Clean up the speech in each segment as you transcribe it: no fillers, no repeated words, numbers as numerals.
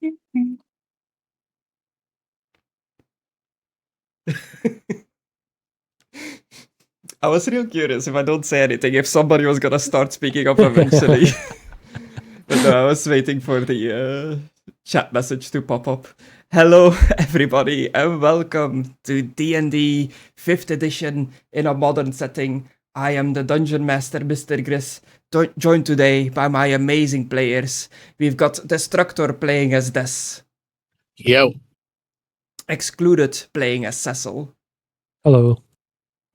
I was real curious if I don't say anything, if somebody was gonna start speaking up eventually. But no, I was waiting for the chat message to pop up. Hello, everybody, and welcome to D&D 5th edition in a modern setting. I am the Dungeon Master, MisterGriss, joined today by my amazing players. We've got Destructore playing as Des. Yo. Excluded playing as Cecil. Hello.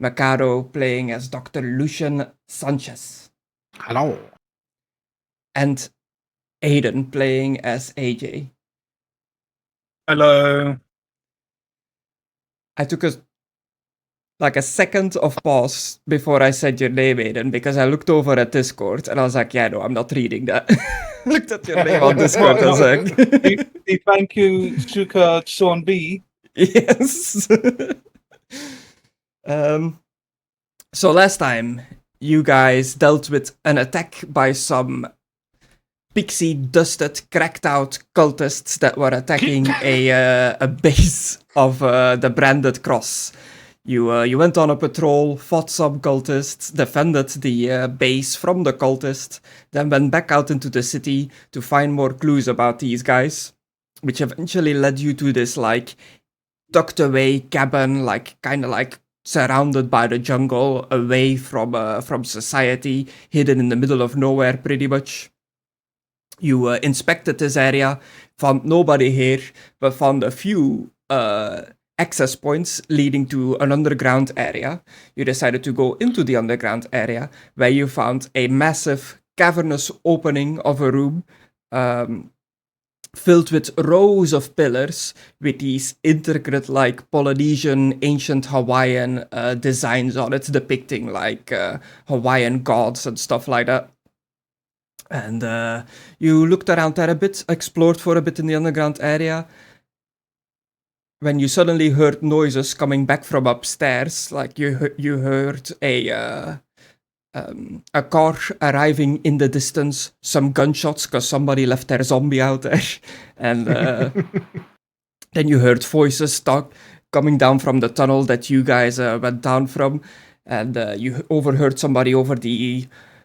Mckadow playing as Dr. Lucien Sanchez. Hello. And Aidan playing as AJ. Hello. I took a second of pause before I said your name, Aidan, because I looked over at Discord and I was like, yeah, no, I'm not reading that. Looked at your name on Discord and was like... Thank you, Suka Son B. Yes. So last time, you guys dealt with an attack by some pixie-dusted, cracked-out cultists that were attacking a base of the branded cross. You went on a patrol, fought some cultists, defended the base from the cultists, then went back out into the city to find more clues about these guys, which eventually led you to this, tucked away cabin, kind of surrounded by the jungle, away from society, hidden in the middle of nowhere, pretty much. You inspected this area, found nobody here, but found a few access points leading to an underground area. You decided to go into the underground area, where you found a massive cavernous opening of a room, filled with rows of pillars with these intricate, Polynesian, ancient Hawaiian designs on it, depicting Hawaiian gods and stuff like that. And you looked around there a bit, explored for a bit in the underground area, when you suddenly heard noises coming back from upstairs. You heard a car arriving in the distance, some gunshots because somebody left their zombie out there, and then you heard voices coming down from the tunnel that you guys went down from, and you overheard somebody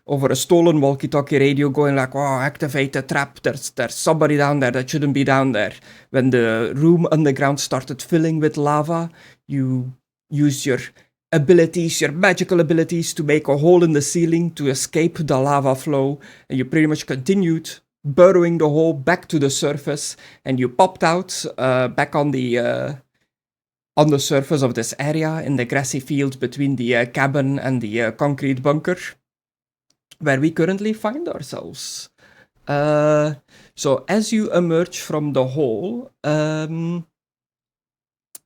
over a stolen walkie-talkie radio going oh, activate the trap, there's somebody down there that shouldn't be down there. When the room underground started filling with lava, you used your magical abilities to make a hole in the ceiling to escape the lava flow, and you pretty much continued burrowing the hole back to the surface, and you popped out back on the surface of this area in the grassy field between the cabin and the concrete bunker, where we currently find ourselves. So as you emerge from the hole,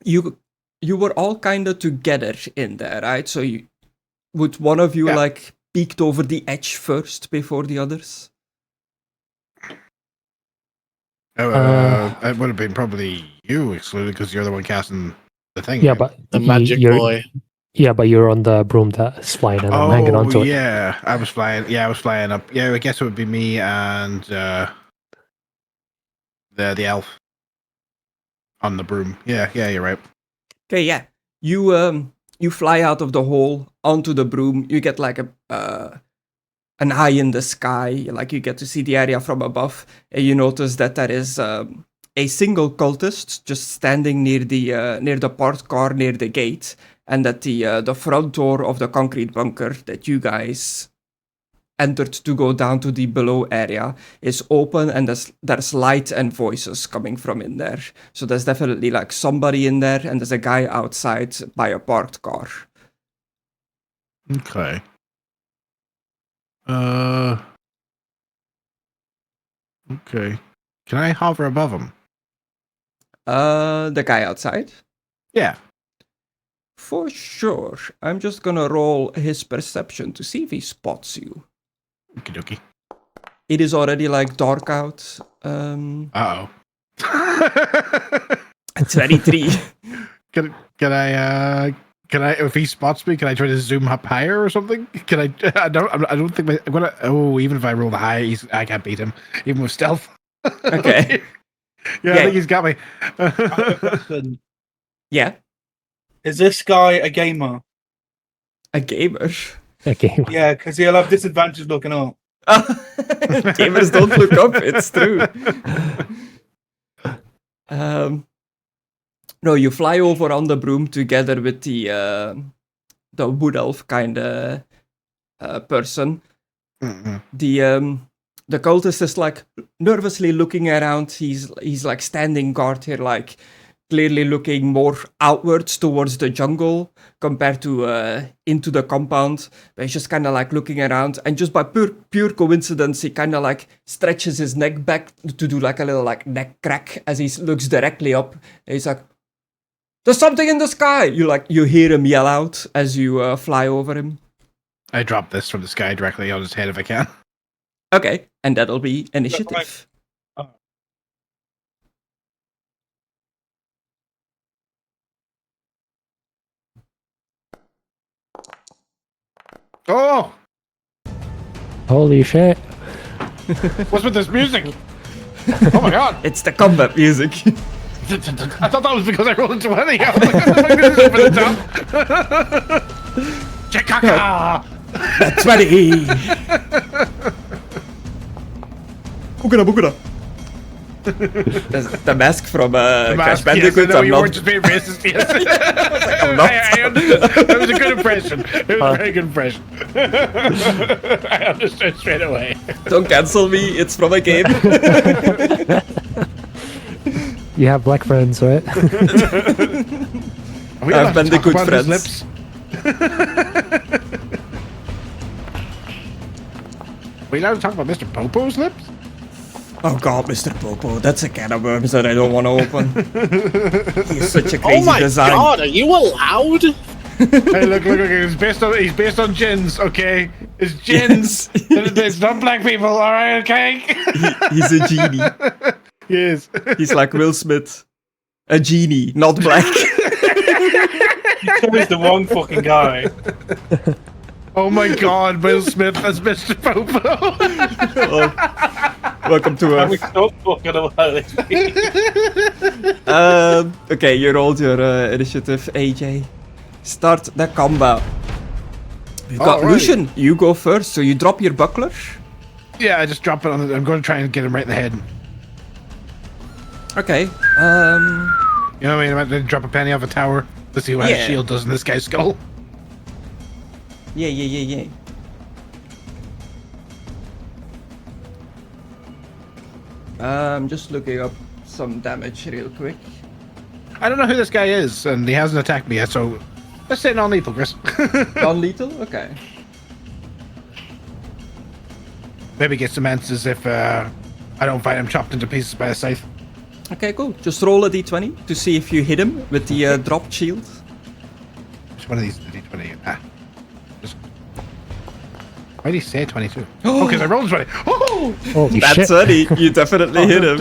you were all kind of together in there, right? So would one of you peeked over the edge first before the others? It would have been probably you, Excluded, because you're the one casting the thing. Yeah, but the magic boy. Yeah, but you're on the broom that's flying and I'm hanging on to it. Yeah, I was flying. Yeah, I was flying up. Yeah, I guess it would be me and the elf on the broom. Yeah, you're right. Okay, yeah. You fly out of the hole onto the broom. You get an eye in the sky. You get to see the area from above, and you notice that there is a single cultist just standing near the parked car near the gate, and that the front door of the concrete bunker that you guys entered to go down to the below area is open, and there's light and voices coming from in there. So there's definitely somebody in there, and there's a guy outside by a parked car. Okay. Okay. Can I hover above him? The guy outside? Yeah. For sure. I'm just gonna roll his perception to see if he spots you. Okie dokie. It is already dark out. Uh-oh. 23. Can I if he spots me, can I try to zoom up higher or something? Can I don't think I'm gonna even if I roll the high, I can't beat him even with stealth. Okay. Yeah, Yeah. I think he's got me. I have a question. Yeah, Is this guy a gamer? a gamer. Okay. Yeah, because he'll have disadvantage looking up. Gamers don't look up. It's true. No, you fly over on the broom together with the wood elf kind of person. Mm-mm. The cultist is like nervously looking around. He's like standing guard here, like clearly looking more outwards towards the jungle compared to into the compound. But he's just kind of like looking around, and just by pure coincidence, he kind of like stretches his neck back to do like a little like neck crack as he looks directly up. And he's like, "There's something in the sky!" You hear him yell out as you fly over him. I drop this from the sky directly on his head if I can. Okay, and that'll be initiative. Oh! Holy shit. What's with this music? Oh my god! It's the combat music. I thought that was because I rolled a 20. I was like, what the fuck is this over the top? Chikaka! That's 20! Bugada. The mask from Crash Bandicoot. Yes, I know, I'm you not. weren't just being racist. Yes. I'm not. I understood. That was a good impression. It was a very good impression. I understood straight away. Don't cancel me. It's from a game. You have black friends, right? Are we allowed to talk Bandicoot about his friends. lips? Are we allowed to talk about Mr. Popo's lips? Oh god, Mr. Popo, that's a can of worms that I don't want to open. He's such a Oh crazy my design. god, are you allowed? Hey, look, he's based on gins, okay? It's gins. It's not black people, alright, okay? He's a genie. Yes. He's like Will Smith. A genie, not black. You chose the wrong fucking guy. Oh my god, Will Smith as Mr. Popo. Welcome to And we Earth. stop fucking about this. Okay, you rolled your initiative, AJ. Start the combat. We've got Alright. Lucien. You go first, so you drop your buckler. Yeah, I just drop it on I'm going to try and get him right in the head. Okay. You know what I mean? I'm going to drop a penny off a tower to see what Yeah. his shield does in this guy's skull. Yeah. I'm just looking up some damage real quick. I don't know who this guy is, and he hasn't attacked me yet, so let's say non-lethal, Chris. Non-lethal? Okay. Maybe get some answers if I don't find him chopped into pieces by a scythe. Okay, cool. Just roll a d20 to see if you hit him with the dropped shield. Which one of these is the d20? Just... Why did he say 22? Oh, because I rolled a 20. Oh! Holy That's shit. 20. You definitely hit him.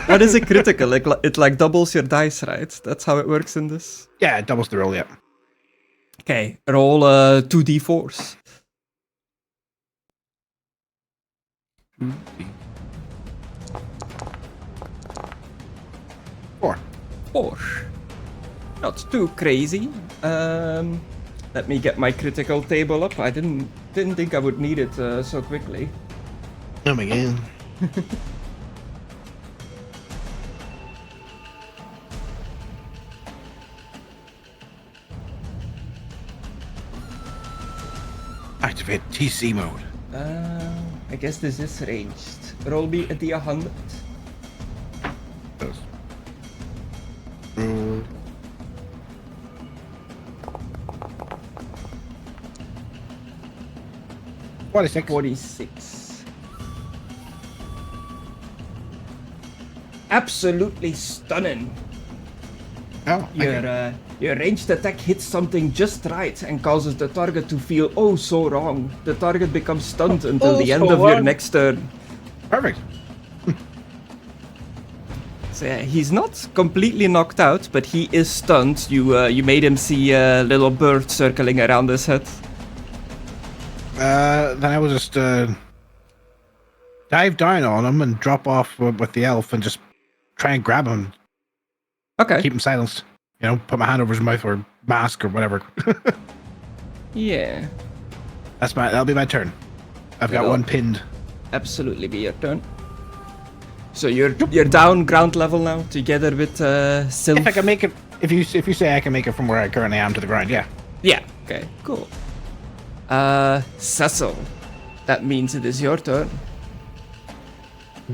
What is a critical? It like doubles your dice, right? That's how it works in this. Yeah, it doubles the roll, yeah. Okay, roll 2d4s. 4. 4. Not too crazy. Let me get my critical table up. I didn't think I would need it so quickly. Oh my god. Activate TC mode. I guess this is ranged. Roll me a d100. Those. Roll. Forty-six. 46. Absolutely stunning. Oh, Your ranged attack hits something just right and causes the target to feel oh so wrong. The target becomes stunned until the end so of your wrong. next turn. perfect. So yeah, he's not completely knocked out, but he is stunned. You made him see a little bird circling around his head. Then I will just dive down on him and drop off with the elf and just try and grab him, Okay. keep him silenced. You know, put my hand over his mouth or mask or whatever. Yeah. That'll be my turn. I've got It'll one pinned. absolutely be your turn. So you're down ground level now, together with Sylph. If I can make it, if you say I can make it from where I currently am to the ground, yeah. Yeah. Okay. Cool. Cecil, that means it is your turn.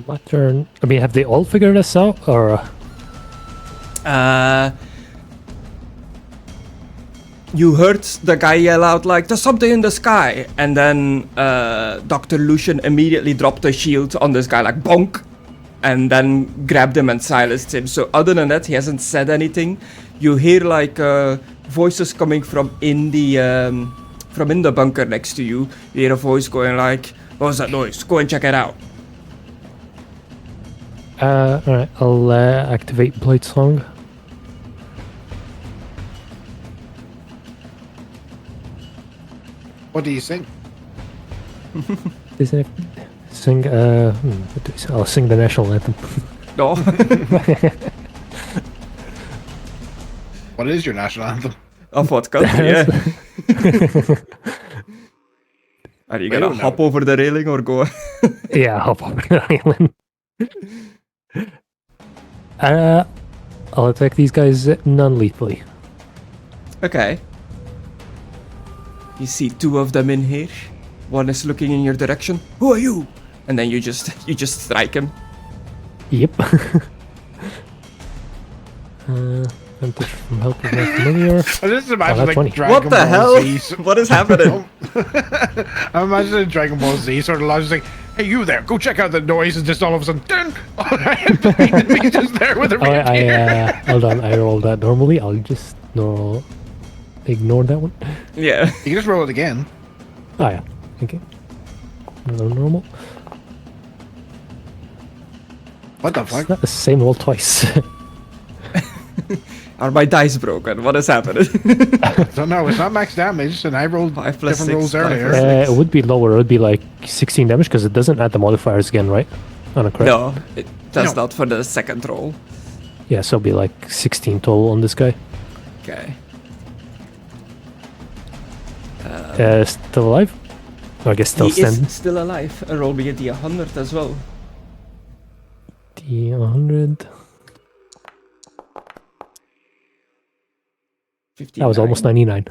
My turn. I mean, have they all figured this out, or? You heard the guy yell out like, "There's something in the sky," and then Dr. Lucien immediately dropped a shield on this guy, like bonk, and then grabbed him and silenced him. So other than that, he hasn't said anything. You hear like voices coming from in the bunker next to you. You hear a voice going like, "What was that noise? Go and check it out." Alright, I'll activate Blade Song. What do you think? Isn't it? Sing, what do we say? I'll sing the national anthem. No. What is your national anthem? Of what country? Yeah. Are you gonna hop over the railing or go? Yeah, hop over the island. I'll attack these guys non-lethally. Okay. You see two of them in here. One is looking in your direction. Who are you? And then you just strike him. Yep. Advantage from help is not familiar. I just imagine that's funny. Dragon What the Ball hell? Z. What is happening? I'm imagining Dragon Ball Z sort of logic, like, hey, you there, go check out the noise, and just all of a sudden, dun! He's just there with a reindeer. Hold on, I rolled that normally. I'll just ignore that one. Yeah. You can just roll it again. Oh yeah, okay. Normal. What the It's fuck? not the same roll twice. Are my dice broken? What is happening? So no, it's not max damage, and I rolled 5 plus different 6, rolls 5 earlier. plus It would be lower. It would be like 16 damage because it doesn't add the modifiers again, right? On a crit. No, it does No. not for the second roll. Yeah, so it'll be like 16 total on this guy. Okay. Still alive? Or I guess still He standing. is still alive. Roll me a D100 as well. D100. 59. That was almost 99.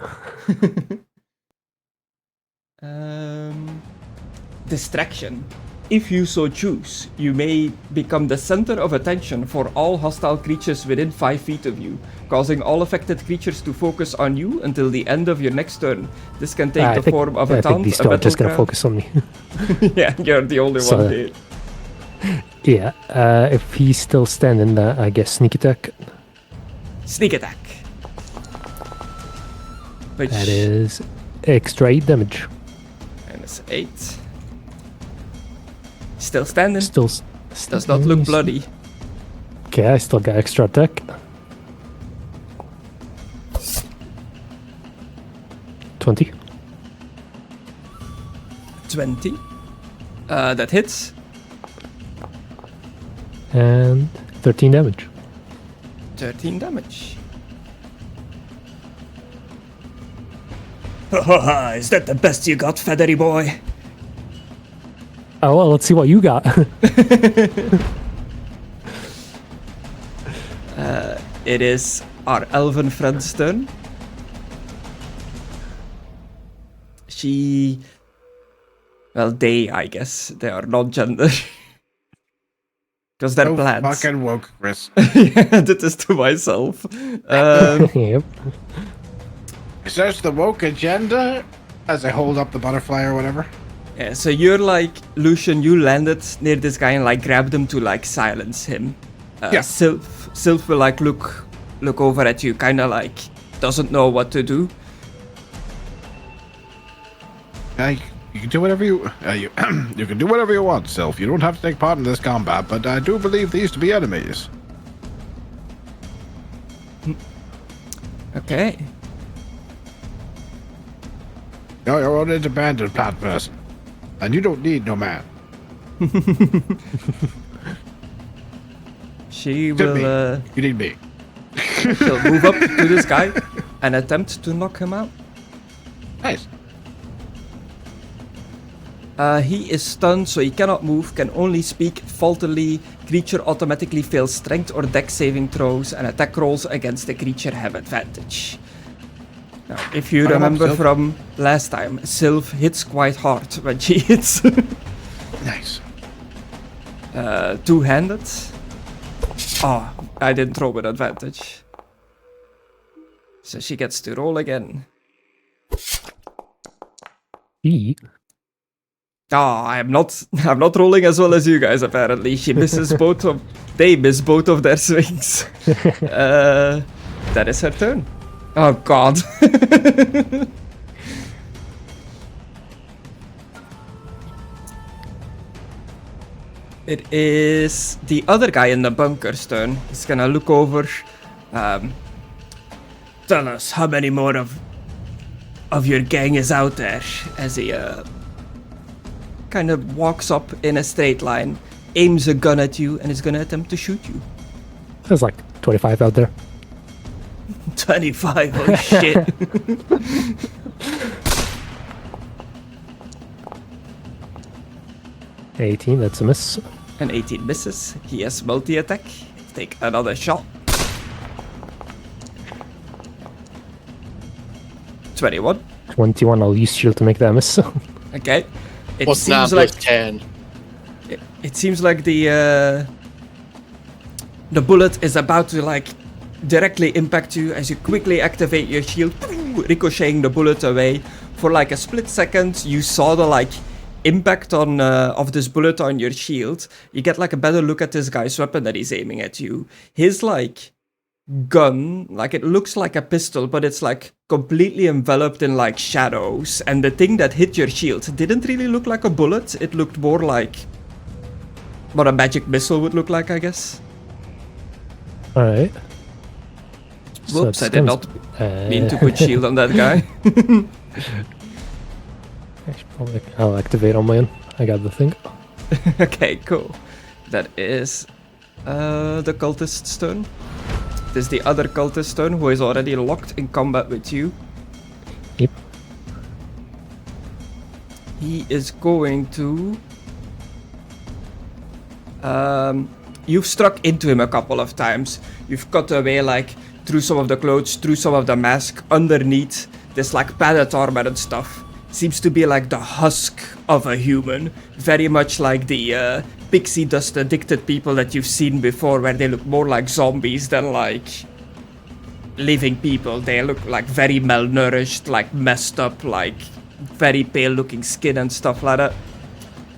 Distraction. If you so choose, you may become the center of attention for all hostile creatures within 5 feet of you, causing all affected creatures to focus on you until the end of your next turn. This can take the form of a I taunt, think these a two are just battle gonna cry. focus on me. Yeah, you're the only So- one there. Yeah, if he's still standing, I guess sneak attack. Sneak attack. Which That is extra 8 damage. minus 8. Still standing. Still Does not look bloody. Okay, I still got extra attack. 20. 20. That hits. And 13 damage. 13 damage. Haha, is that the best you got, feathery boy? Oh, well, let's see what you got. It is our elven friend's turn. Well, they, I guess. They are non-gender. Because they're So plants. fucking woke, Chris. Yeah, I did this to myself. Yep. Is that the woke agenda? As I hold up the butterfly or whatever. Yeah, so you're like, Lucien, you landed near this guy and like grabbed him to like silence him. Yeah. Sylph will like look over at you, kind of like doesn't know what to do. You can do whatever you you can do whatever you want, Sylph. You don't have to take part in this combat, but I do believe these to be enemies. Okay. You're an independent plant person, and you don't need no man. She To me. will You need me. she'll move up to this guy and attempt to knock him out. Nice. He is stunned, so he cannot move, can only speak falterly. Creature automatically fails strength or dex saving throws, and attack rolls against the creature have advantage. Now, if you remember Sylph. from last time, Sylph hits quite hard when she hits. Nice. Two-handed. Oh, I didn't throw with advantage. So she gets to roll again. E. Ah, I'm not rolling as well as you guys apparently. She misses they miss both of their swings. That is her turn. Oh god. It is the other guy in the bunker's turn. He's gonna look over. Tell us how many more of your gang is out there, as he kind of walks up in a straight line, aims a gun at you, and is gonna attempt to shoot you. There's like 25 out there. 25, oh shit. $18, that's a miss. An 18 misses. He has multi-attack. Take another shot. 21. 21, I'll use shield to make that miss. Okay. It What's now seems like 10? it seems like the bullet is about to like directly impact you as you quickly activate your shield, ricocheting the bullet away. For like a split second, you saw the like impact on of this bullet on your shield. You get like a better look at this guy's weapon that he's aiming at you. His like gun, like it looks like a pistol, but it's like completely enveloped in like shadows. And the thing that hit your shield didn't really look like a bullet. It looked more like what a magic missile would look like, I guess. Alright. Whoops, I did not mean to put shield on that guy. I'll activate on my own. I got the thing. Okay, cool. That is the cultist's turn. This is the other cultist's turn who is already locked in combat with you. Yep. He is going to... you've struck into him a couple of times. You've cut away like through some of the clothes, through some of the mask, underneath this like padded armor and stuff. Seems to be like the husk of a human. Very much like the pixie dust addicted people that you've seen before, where they look more like zombies than like living people. They look like very malnourished, like messed up, like very pale looking skin and stuff like that.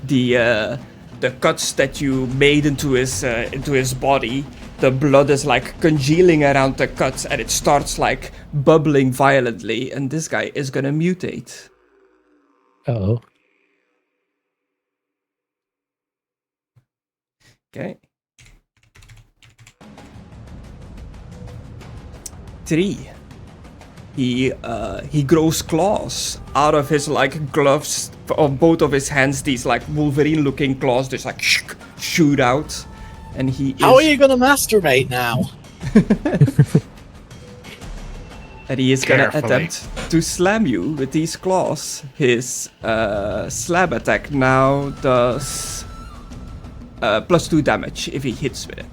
The cuts that you made into his body, the blood is like congealing around the cuts and it starts like bubbling violently, and this guy is gonna mutate. Uh-oh. Okay. 3. He grows claws out of his like gloves on both of his hands. These like Wolverine-looking claws just like shoot out, and he. How are you gonna masturbate now? And he is gonna Carefully. attempt to slam you with these claws. His slab attack now does +2 damage if he hits with it.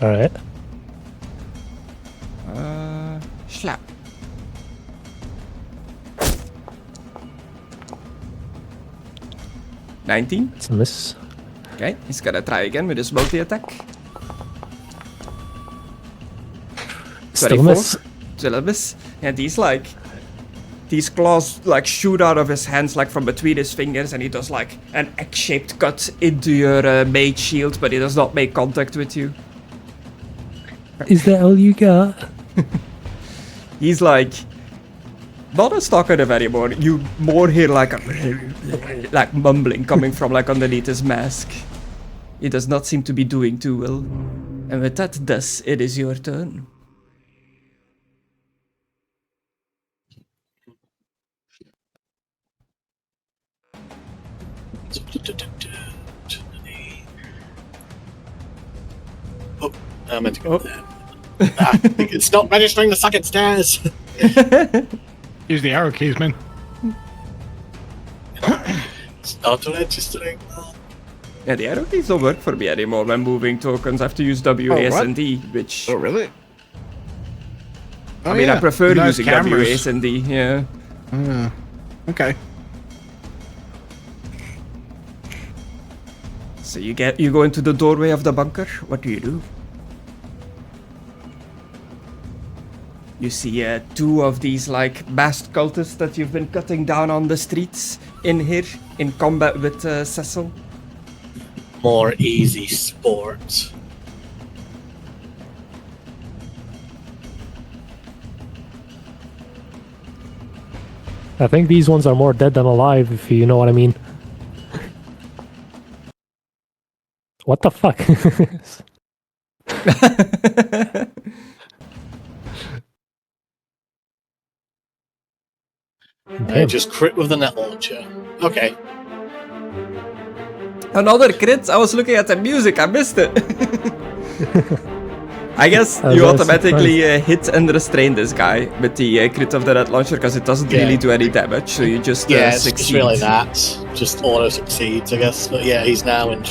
Alright. Slap. $19. It's a miss. Okay, he's gonna try again with his multi-attack. Still a miss. Still a miss. And these claws like shoot out of his hands like from between his fingers, and he does like an X-shaped cut into your mage shield, but he does not make contact with you. Is that all you got? He's like not as talkative anymore. You more hear like like mumbling coming from like underneath his mask. He does not seem to be doing too well. And with that, thus, it is your turn. I meant to go there. It's not registering the second stairs. Use the arrow keys, man. It's not registering. Yeah, the arrow keys don't work for me anymore when moving tokens. I have to use W, A, S, what? and D, which... Oh, really? I mean, I prefer Nice using W, A, cameras. S, and D, yeah. Okay. So you go into the doorway of the bunker. What do? You see two of these like masked cultists that you've been cutting down on the streets in here in combat with Cecil. More easy sport. I think these ones are more dead than alive, if you know what I mean. What the fuck? I just crit with the net launcher. Okay. Another crit? I was looking at the music, I missed it. I guess you that's automatically hit and restrain this guy with the crit of the net launcher because it doesn't really do any damage, so you just It's succeed. really that. Just auto succeeds, I guess. But yeah, he's now in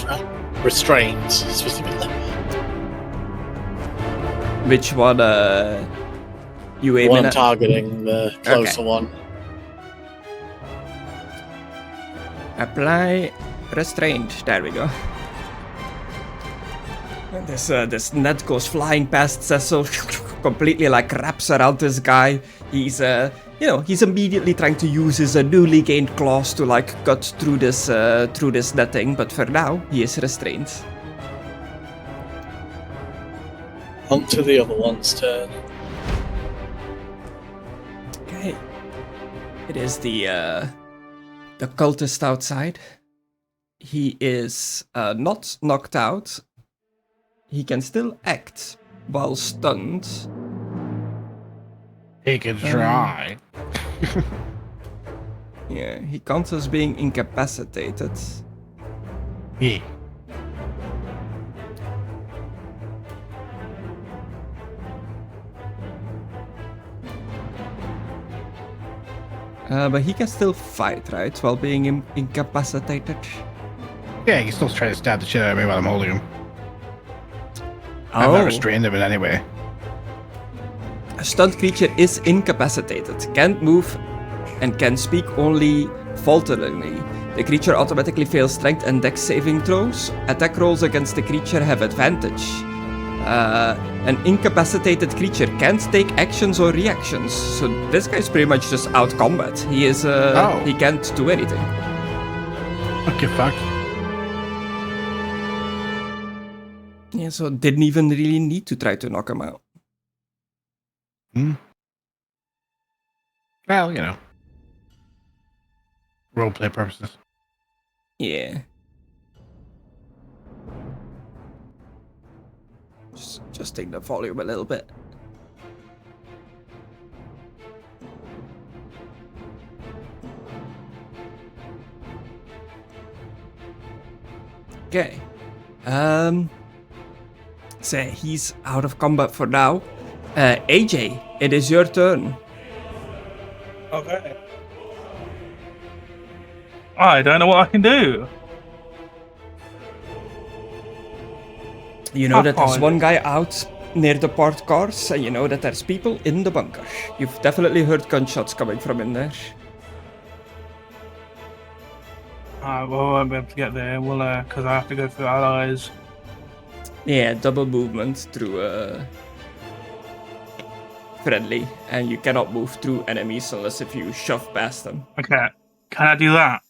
restrained specifically. Which one you aiming One at? targeting the closer one. Apply restrained. There we go. And this net goes flying past Cecil, completely like wraps around this guy. He's he's immediately trying to use his newly gained claws to like cut through this netting, but for now he is restrained. On to the other one's turn. Okay. It is the cultist outside. He is not knocked out. He can still act while stunned. He can try. Yeah, he counts as being incapacitated. Yeah. But he can still fight, right? While being incapacitated. Yeah, he can still try to stab the shit out of me while I'm holding him. I've not restrained him in any way. A stunned creature is incapacitated, can't move, and can speak only falteringly. The creature automatically fails strength and dex saving throws. Attack rolls against the creature have advantage. An incapacitated creature can't take actions or reactions, so this guy's pretty much just out combat. He is he can't do anything. Okay, fuck. Yeah, so didn't even really need to try to knock him out. Well, you know. Roleplay purposes. Yeah. Just take the volume a little bit. Okay. So he's out of combat for now. AJ, it is your turn. Okay. I don't know what I can do. You know that there's one guy out near the parked cars, and you know that there's people in the bunker. You've definitely heard gunshots coming from in there. Well, I won't be able to get there, will I? Because I have to go through allies. Yeah, double movement through friendly, and you cannot move through enemies unless if you shove past them. Okay. Can I do that?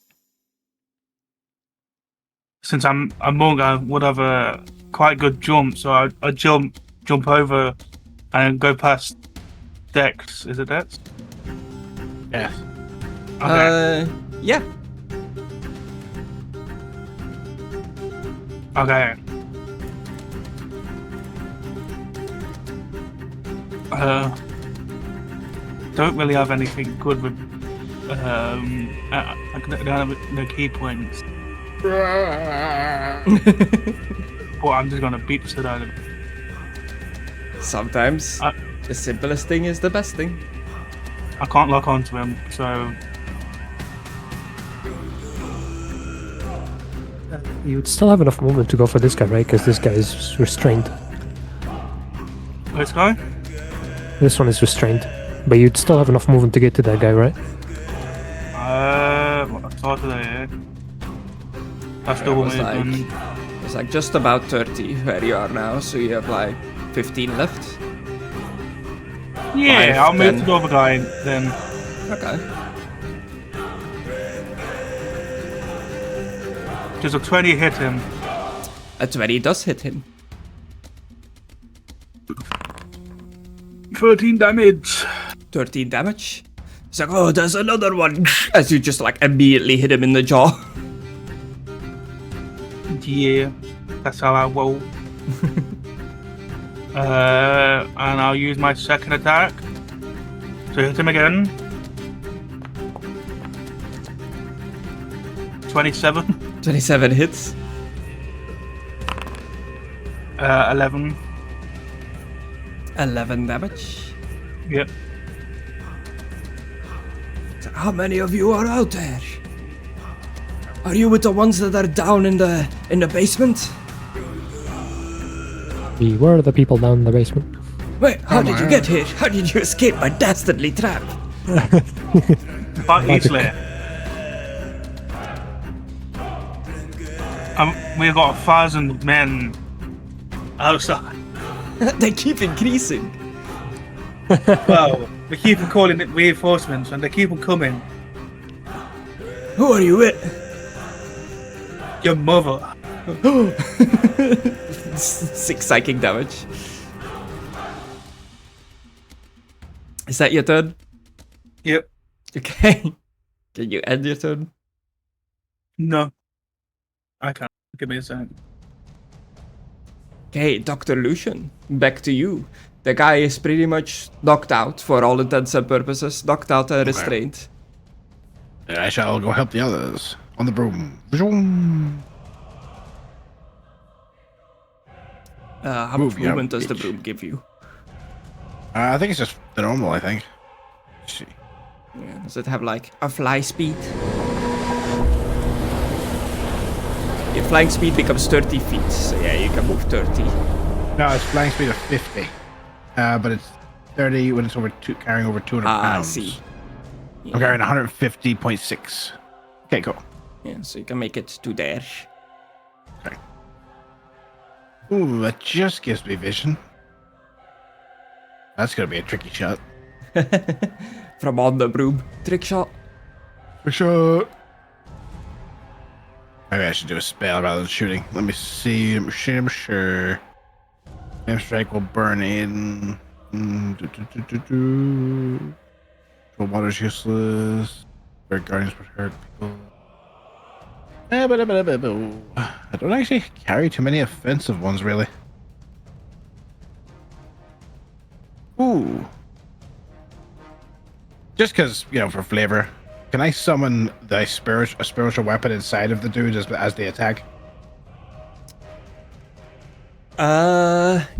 Since I'm a monk, I would have a quite good jump, so I jump over and go past Dex. Is it Dex? Yes. Okay. Yeah. Okay. Don't really have anything good with. I don't have no key points. But I'm just gonna beat the shit out of it. Sometimes the simplest thing is the best thing. I can't lock onto him, so You'd still have enough movement to go for this guy, right? Because this guy is restrained. let's go. This one is restrained. But you'd still have enough movement to get to that guy, right? I thought of that, yeah. That's double was like- movement. It's like just about 30 where you are now, so you have like 15 left. Yeah, 5, I'll move 10. to the other guy then. Okay. Does a 20 hit him? A 20 does hit him. 13 damage. 13 damage. It's like, oh, there's another one. As you just like immediately hit him in the jaw. Yeah, that's how I roll. And I'll use my second attack to hit him again. 27. 27 hits. 11. 11 damage. Yep. So how many of you are out there? Are you with the ones that are down in the basement? We were the people down in the basement. Wait, how did you get here? How did you escape my dastardly trap? Quite easily. We've got 1,000 men outside. They keep increasing. Well, we keep on calling it reinforcements and they keep on coming. Who are you with? Your mother. 6 psychic damage. Is that your turn? Yep. Okay. Can you end your turn? No. I can't. Give me a second. Okay, Dr. Lucien, back to you. The guy is pretty much knocked out for all intents and purposes. Knocked out and restrained. I shall go help the others on the broom. Vroom. How much Move, yeah, movement does the bitch. broom give you? I think it's just the normal, I think. Let's see. Yeah, does it have like a fly speed? Your flying speed becomes 30 feet, so yeah, you can move 30. No, it's flying speed of 50. But it's 30 when it's over carrying over 200 I pounds. see. I'm carrying 150.6. Okay, cool. Yeah, so you can make it to there. Okay. Ooh, that just gives me vision. That's gonna be a tricky shot. From on the broom. Trick shot. For sure. Maybe I should do a spell rather than shooting. Let me see. I'm sure. Flame strike will burn in. Control water's useless. Bird guardians would hurt people. I don't actually carry too many offensive ones, really. Ooh. Just because, for flavor. Can I summon a spiritual weapon inside of the dude as the attack?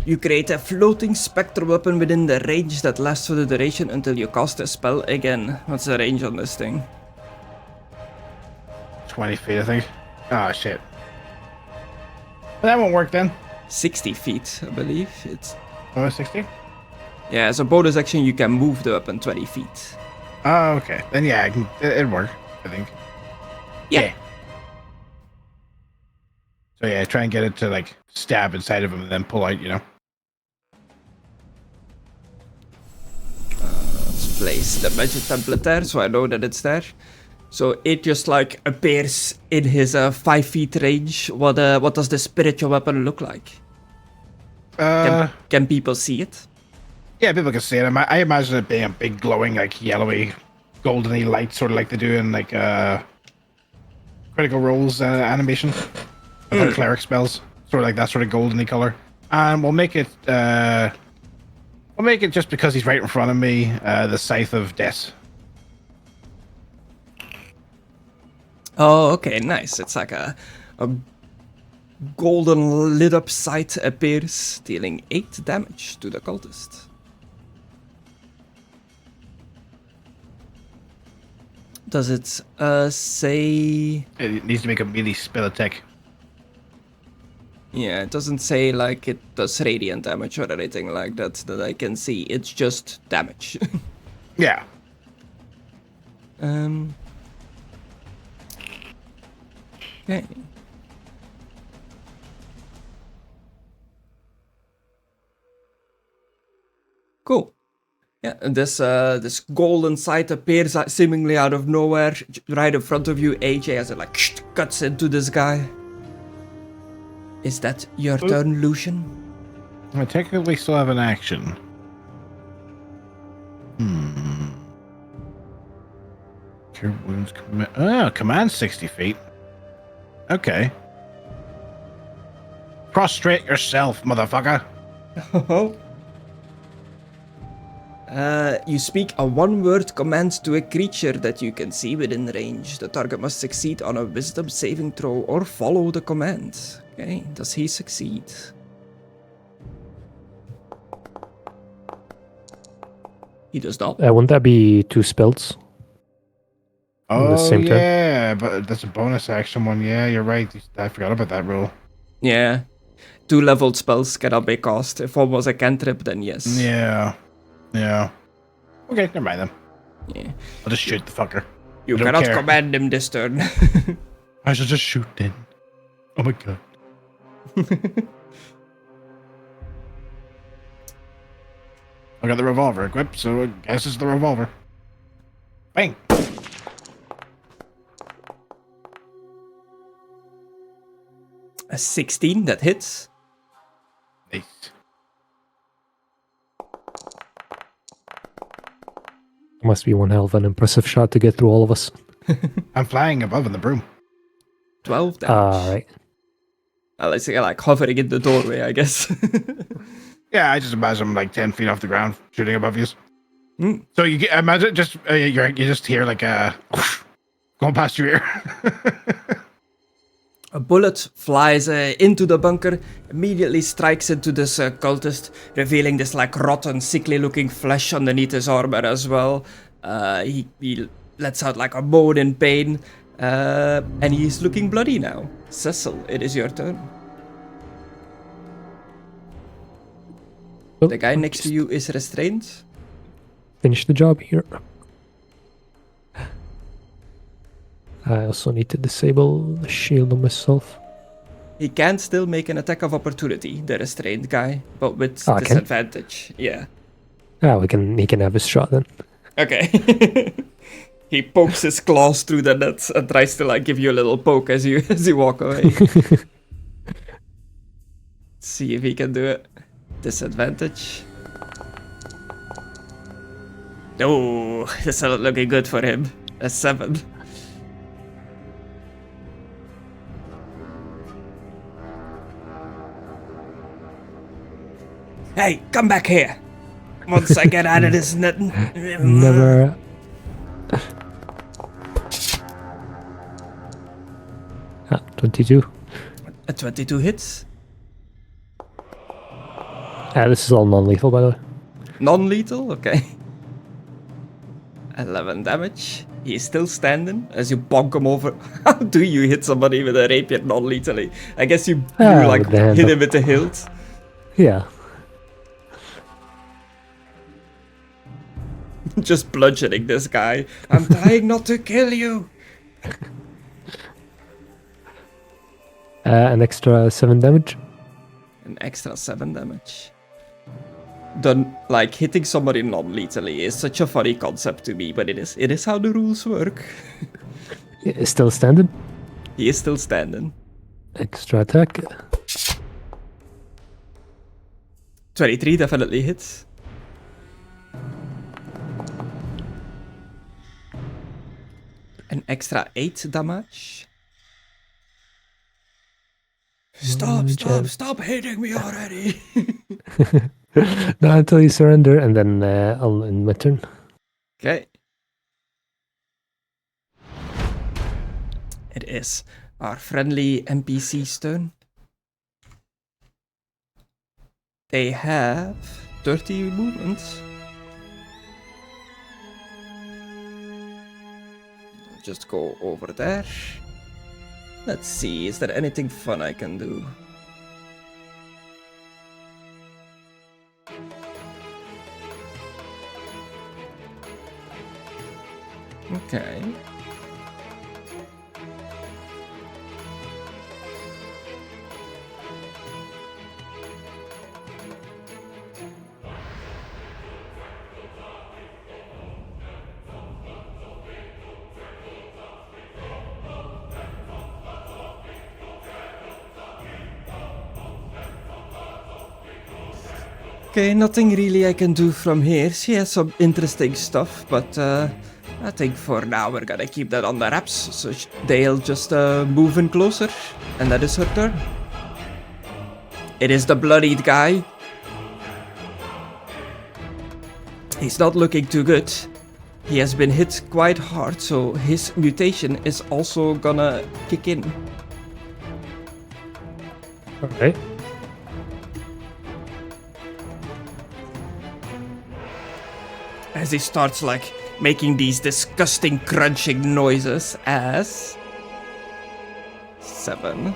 You create a floating spectral weapon within the range that lasts for the duration until you cast a spell again. What's the range on this thing? 20 feet, I think. Oh, shit. Well, that won't work then. 60 feet, I believe. It's 60? yeah, as a bonus action, you can move the weapon 20 feet. Oh, okay. Then yeah, it'd work, I think. Yeah. So yeah, try and get it to like stab inside of him and then pull out, Let's place the magic template there so I know that it's there. So it just like appears in his 5 feet range. What does the spiritual weapon look like? Can people see it? Yeah, people can see it. I imagine it being a big glowing, like yellowy, goldeny light, sort of like they do in like Critical Role's animation of her cleric spells, sort of like that sort of goldeny color. And we'll make it just because he's right in front of me, the Scythe of Death. Oh, okay, nice. It's like a golden lit up sight appears, dealing 8 damage to the cultist. Does it say... It needs to make a melee spell attack. Yeah, it doesn't say like it does radiant damage or anything like that I can see. It's just damage. Yeah. Okay. Cool. Yeah, and this golden sight appears seemingly out of nowhere, right in front of you. AJ as it like cuts into this guy. Is that your turn, Lucien? I technically still have an action. Cure wounds command 60 feet. Okay. Prostrate yourself, motherfucker. You speak a one-word command to a creature that you can see within range. The target must succeed on a wisdom saving throw or follow the command. Okay, does he succeed? He does not. Wouldn't that be 2 spells? Oh, the same turn? yeah, but that's a bonus action one. Yeah, you're right. I forgot about that rule. Yeah. 2 leveled spells cannot be cast. If one was a cantrip, then yes. Yeah. Yeah. Okay, never mind then. Yeah. I'll just shoot the fucker. You I don't cannot care. command him this turn. I should just shoot then. Oh my god. I got the revolver equipped, so I guess it's the revolver. Bang! A 16, that hits. Nice. Must be one hell of an impressive shot to get through all of us. I'm flying above in the broom. 12 damage. Alright. Let's say like hovering in the doorway, I guess. Yeah, I just imagine I'm like 10 feet off the ground, shooting above you. Mm. So you get, imagine just you just hear like going past your ear. A bullet flies into the bunker, immediately strikes into this cultist, revealing this like rotten, sickly-looking flesh underneath his armor as well. He lets out like a moan in pain, and he's looking bloody now. Cecil, it is your turn. Oh, The guy next to you is restrained. Finish the job here. I also need to disable the shield on myself. He can still make an attack of opportunity, the restrained guy, but with I can? disadvantage. Yeah. Ah, he can have his shot then. Okay. He pokes his claws through the net and tries to like give you a little poke as you walk away. See if he can do it. Disadvantage. Oh, this is not looking good for him. A 7. Hey, come back here. Once I get out of this net. Never. Ah, 22. A 22 hits. Ah, this is all non-lethal, by the way. Non-lethal, okay. 11 damage. He is still standing as you bonk him over. How do you hit somebody with a rapier non-lethally? I guess you like with the handle. hit him with the hilt. Yeah. Just bludgeoning this guy. I'm trying not to kill you. An extra 7 damage. An extra 7 damage. Done, like, hitting somebody non-lethally is such a funny concept to me, but it is how the rules work. Still standing. He is still standing. Extra attack. 23 definitely hits. An extra 8 damage. Stop hitting me already. No, until you surrender, and then I'll end my turn. Okay. It is our friendly NPC's turn. They have 30 movements. Just go over there. Let's see, is there anything fun I can do? Okay. Okay, nothing really I can do from here. She has some interesting stuff, but I think for now we're gonna keep that on the wraps. So they'll just move in closer, and that is her turn. It is the bloodied guy. He's not looking too good. He has been hit quite hard, so his mutation is also gonna kick in. Alright. As he starts like making these disgusting crunching noises as 7.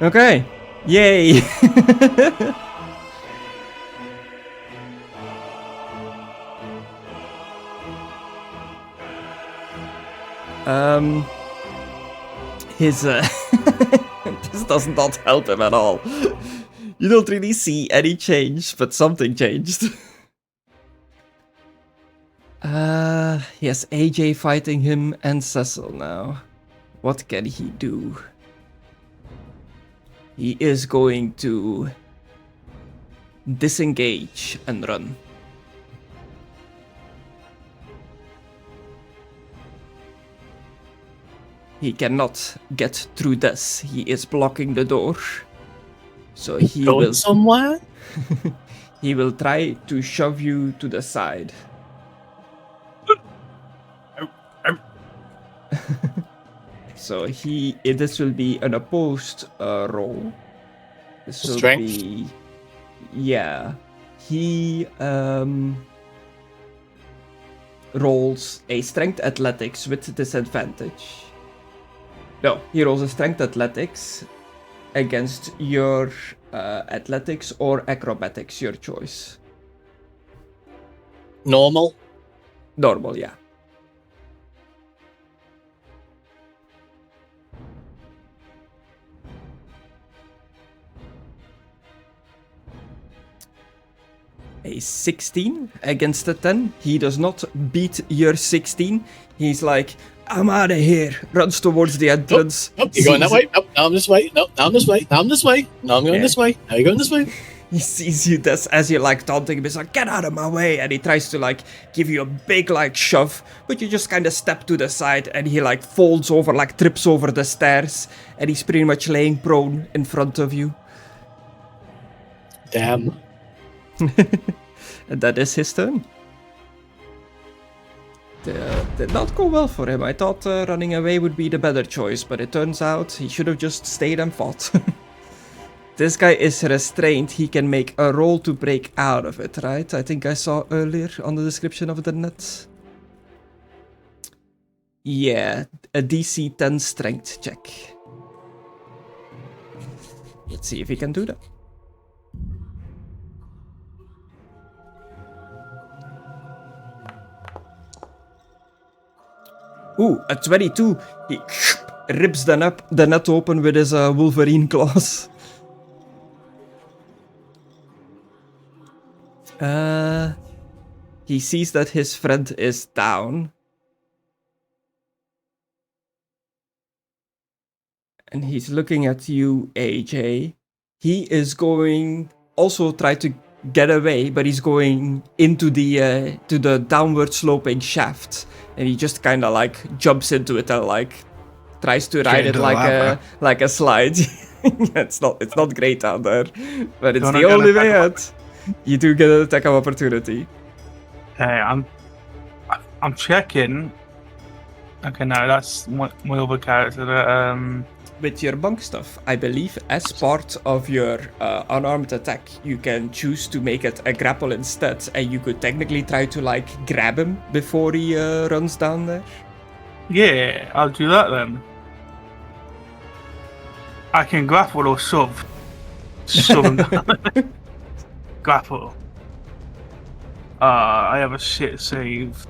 Okay. Yay. His this does not help him at all. You don't really see any change, but something changed. He has AJ fighting him and Cecil now. What can he do? He is going to disengage and run. He cannot get through this. He is blocking the door. So he Going will somewhere? he will try to shove you to the side. So this will be an opposed roll. This will Strength? be, yeah. He rolls a strength athletics with disadvantage. No, he rolls a strength athletics against your athletics or acrobatics, your choice. Normal? Normal, yeah. A 16 against a 10. He does not beat your 16. He's like, I'm out of here. Runs towards the entrance. Nope, you're going that way. Nope, now I'm this way. Nope, now I'm this way. Now I'm this way. Now I'm going this way. Now you're going this way. He sees you as you're like taunting him. He's like, get out of my way. And he tries to like give you a big like shove. But you just kind of step to the side and he like folds over, like trips over the stairs. And he's pretty much laying prone in front of you. Damn. And that is his turn. Did not go well for him. I thought running away would be the better choice, but it turns out he should have just stayed and fought. This guy is restrained. He can make a roll to break out of it, right? I think I saw earlier on the description of the net. Yeah, a DC 10 strength check. Let's see if he can do that. Ooh, a 22. He rips the net open with his Wolverine claws. He sees that his friend is down. And he's looking at you, AJ. He is going also try to get away, but he's going into the to the downward sloping shaft. And he just kind of like jumps into it and like tries to ride it like a slide. It's not great out there, but it's the only way out. You do get an attack of opportunity. Hey, I'm checking. Okay, no, that's my other character. with your monk stuff, I believe as part of your unarmed attack, you can choose to make it a grapple instead, and you could technically try to like grab him before he runs down there. Yeah, I'll do that then. I can grapple or shove. Shove him down. Grapple. I have a shit save.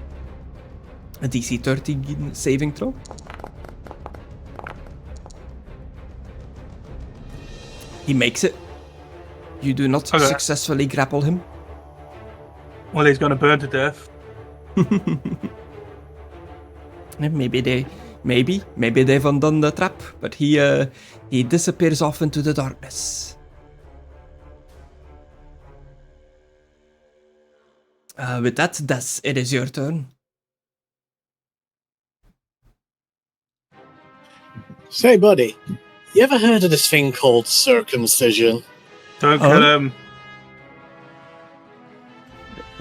A DC 13 saving throw. He makes it. You do not Okay. successfully grapple him. Well, he's gonna burn to death. And maybe they've undone the trap, but he disappears off into the darkness. With that, Des, it is your turn. Say, buddy, you ever heard of this thing called circumcision? Don't kill him.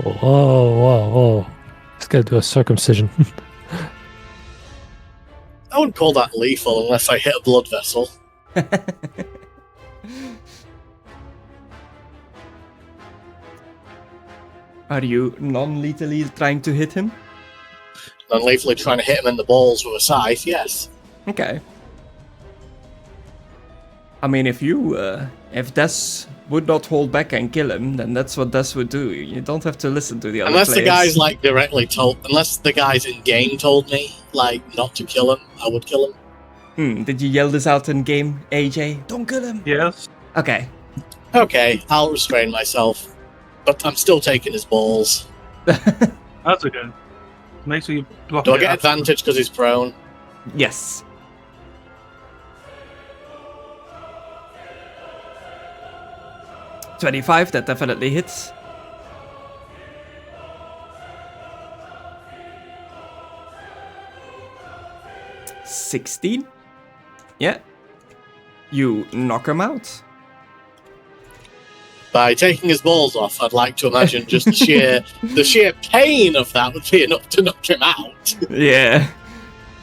Whoa. Let's go do a circumcision. I wouldn't call that lethal unless I hit a blood vessel. Are you non-lethally trying to hit him? Non-lethally trying to hit him in the balls with a scythe, yes. Okay. I mean, if Des would not hold back and kill him, then that's what Des would do. You don't have to listen to the other Unless players. the guy's like directly unless the guys in game told me like not to kill him, I would kill him. Did you yell this out in game, AJ? Don't kill him. Yes. Okay. Okay, I'll restrain myself. But I'm still taking his balls. That's okay. Make sure you block Do I it get after. advantage because he's prone? Yes. $25, that definitely hits. $16. Yeah. You knock him out. By taking his balls off, I'd like to imagine just the sheer pain of that would be enough to knock him out. Yeah.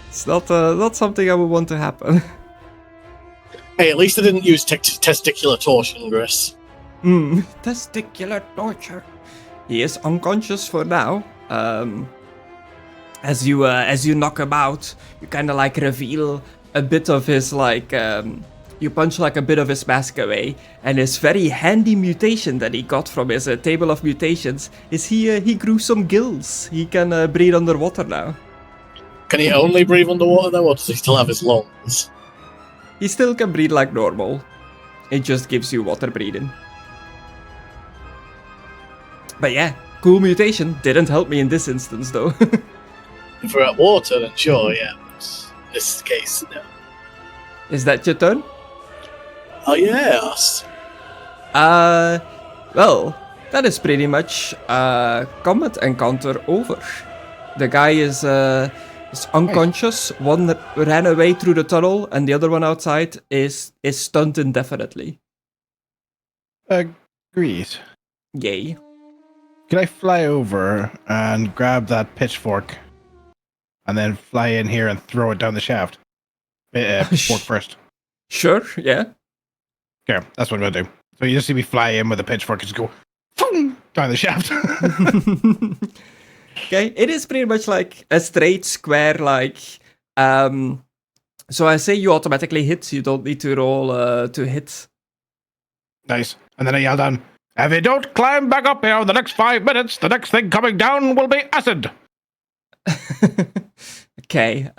It's not something I would want to happen. Hey, at least I didn't use testicular torsion, Griss. Testicular torture. He is unconscious for now. As you knock him out, you kind of like reveal a bit of his like. You punch like a bit of his mask away, and his very handy mutation that he got from his table of mutations is he grew some gills. He can breathe underwater now. Can he only breathe underwater though, or does he still have his lungs? He still can breathe like normal. It just gives you water breathing. But yeah, cool mutation. Didn't help me in this instance though. If we're at water, then sure, yeah. But in this case, no. Is that your turn? Oh yes. Well, that is pretty much combat encounter over. The guy is unconscious. One ran away through the tunnel, and the other one outside is stunned indefinitely. Agreed. Yay. Can I fly over and grab that pitchfork and then fly in here and throw it down the shaft? Pitchfork first. Sure, yeah. Okay, that's what I'm gonna do. So you just see me fly in with a pitchfork and just go boom, down the shaft. Okay, it is pretty much like a straight square, like. So I say you automatically hit. You don't need to roll to hit. Nice. And then I yell down, if you don't climb back up here in the next 5 minutes, the next thing coming down will be acid. Okay.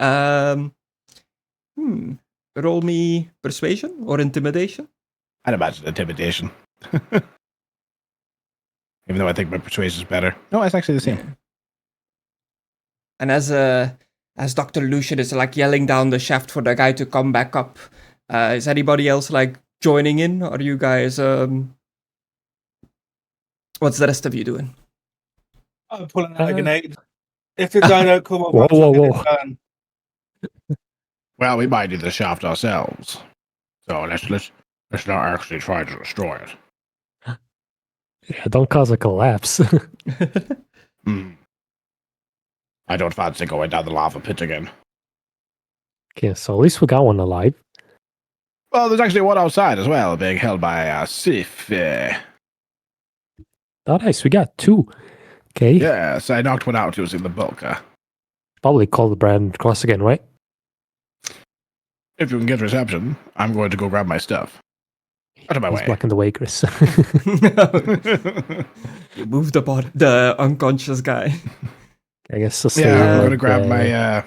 Roll me persuasion or intimidation. I'd imagine intimidation. Even though I think my persuasion is better. No, it's actually the same. Yeah. And as Dr. Lucien is like yelling down the shaft for the guy to come back up, is anybody else like joining in? Are you guys what's the rest of you doing? I'm pulling out a grenade. If the guy don't come up, Whoa. Well, we might do the shaft ourselves. So let's not actually try to destroy it. Yeah, don't cause a collapse. I don't fancy going down the lava pit again. Okay, so at least we got one alive. Well, there's actually one outside as well, being held by Sif. Oh, nice. We got 2. Okay. Yes, I knocked one out using the bulker. Probably call the brand cross again, right? If you can get reception, I'm going to go grab my stuff. Out of my He's way. blocking the way, Chris. You moved the unconscious guy. I guess I'll stay Yeah, I'm going to with, grab my Sam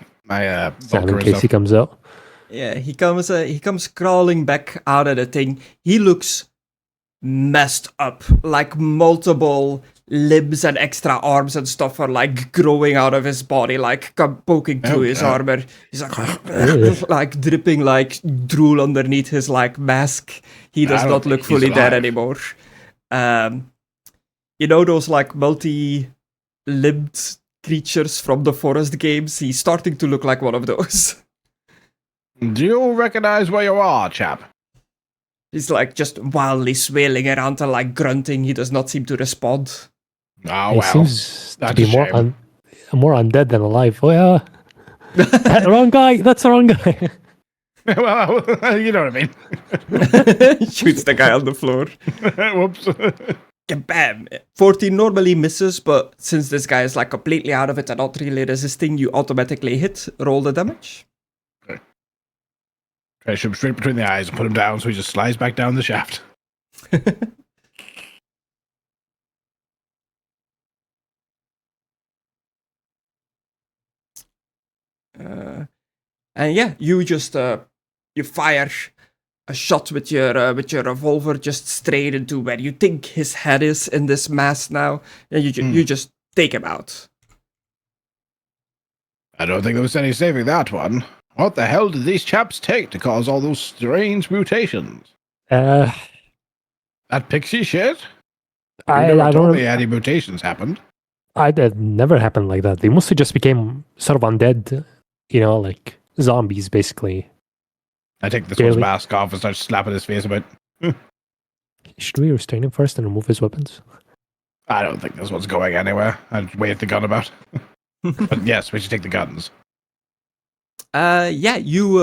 bulker in and case he stuff. comes out. Yeah, he comes crawling back out of the thing. He looks messed up, like multiple limbs and extra arms and stuff are like growing out of his body, like poking through his armor. He's like like dripping like drool underneath his like mask. He does not look fully dead anymore. You know those like multi-limbed creatures from the forest games? He's starting to look like one of those. Do you recognize where you are, chap? He's like just wildly swailing around and like grunting. He does not seem to respond. Oh, He well. seems to that's be a more shame. more undead than alive. Oh yeah. Wrong guy. That's the wrong guy. Well, you know what I mean. Shoots the guy on the floor. Whoops. Bam! 14 normally misses, but since this guy is like completely out of it and not really resisting, you automatically hit. Roll the damage. Try to shoot him straight between the eyes and put him down so he just slides back down the shaft. And yeah, you just you fire a shot with your revolver just straight into where you think his head is in this mass now, and you just take him out. I don't think there was any saving that one. What the hell did these chaps take to cause all those strange mutations? That That pixie shit? I told don't. me any mutations happened. That never happened like that. They mostly just became sort of undead. You know, like zombies, basically. I take this Barely. one's mask off and start slapping his face a bit. Should we restrain him first and remove his weapons? I don't think this one's going anywhere. I'd wave the gun about. But yes, we should take the guns. Yeah, you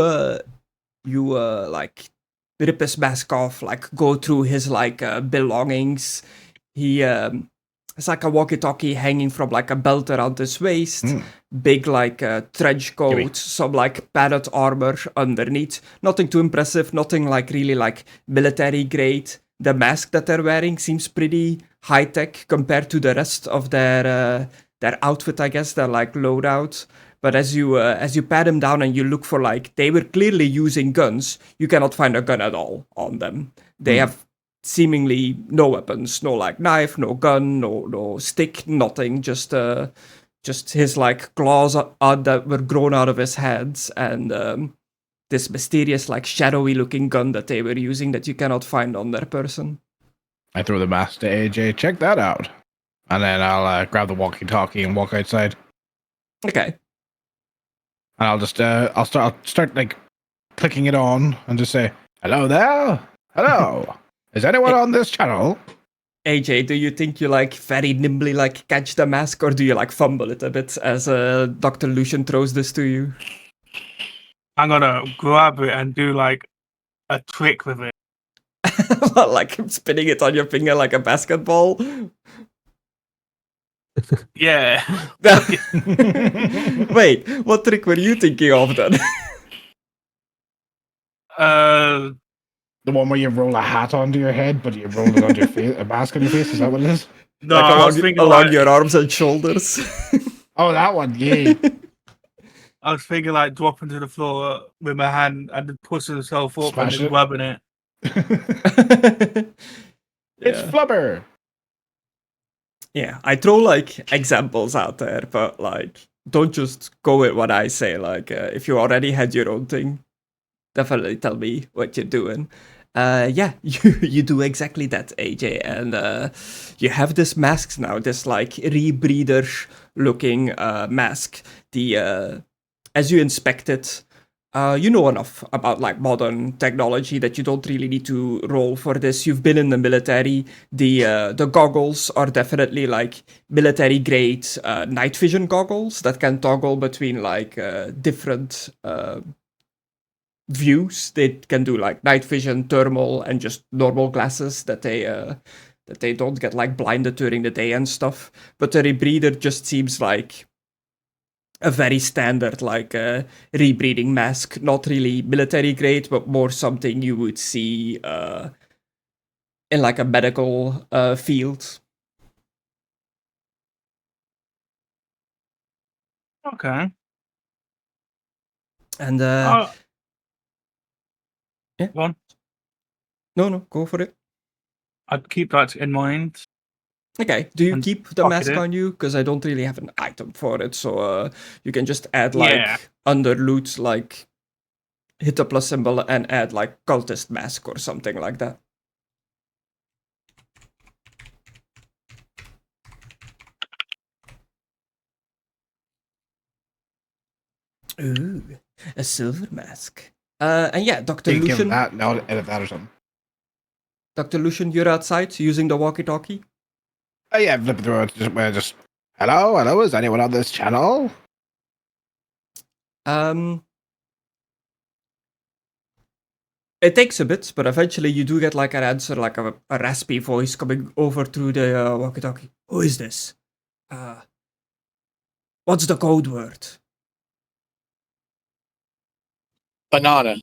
like rip his mask off, like go through his like belongings. He it's like a walkie-talkie hanging from like a belt around his waist, big like trench coat, some like padded armor underneath. Nothing too impressive, nothing like really like military grade. The mask that they're wearing seems pretty high-tech compared to the rest of their outfit, I guess, their like loadout. But as you pat him down and you look for like, they were clearly using guns, you cannot find a gun at all on them. They have seemingly no weapons, no like knife, no gun, no stick, nothing. Just his like claws that were grown out of his hands, and this mysterious like shadowy looking gun that they were using that you cannot find on their person. I throw the mask to AJ. Check that out. And then I'll grab the walkie-talkie and walk outside. Okay. And I'll just I'll start like clicking it on and just say, "Hello there, hello. Is anyone on this channel?" AJ, do you think you like very nimbly like catch the mask, or do you like fumble it a bit as Dr. Lucien throws this to you? I'm gonna grab it and do like a trick with it. Like spinning it on your finger like a basketball? Yeah. Wait, what trick were you thinking of then? The one where you roll a hat onto your head, but you roll it onto your face, a mask on your face. Is that what it is? No, like I was thinking along like, your arms and shoulders. Oh, that one. Yeah. I was thinking like dropping to the floor with my hand and then pushing myself up Smash and then it. rubbing it. It's flubber. Yeah, I throw like examples out there, but like don't just go with what I say. Like if you already had your own thing, definitely tell me what you're doing. Yeah, you do exactly that, AJ, and you have this mask now, this like rebreather looking mask. The as you inspect it, you know enough about like modern technology that you don't really need to roll for this. You've been in the military. The goggles are definitely like military grade night vision goggles that can toggle between like different views. They can do like night vision, thermal, and just normal glasses that they don't get like blinded during the day and stuff. But the rebreather just seems like a very standard like rebreathing mask, not really military grade, but more something you would see in like a medical field. Okay. And Yeah. Go on. no, go for it. I'd keep that in mind. Okay, do you And keep the pocket mask it. on you? Because I don't really have an item for it, so you can just add like Yeah. under loot, like hit the plus symbol and add like cultist mask or something like that. Ooh, a silver mask. And yeah, Dr. You can give him Lucien. that. No, edit that or something. Dr. Lucien, you're outside using the walkie-talkie? Oh yeah, flip through it. Just hello. Is anyone on this channel? It takes a bit, but eventually you do get like an answer, like a raspy voice coming over through the walkie-talkie. Who is this? What's the code word? Banana.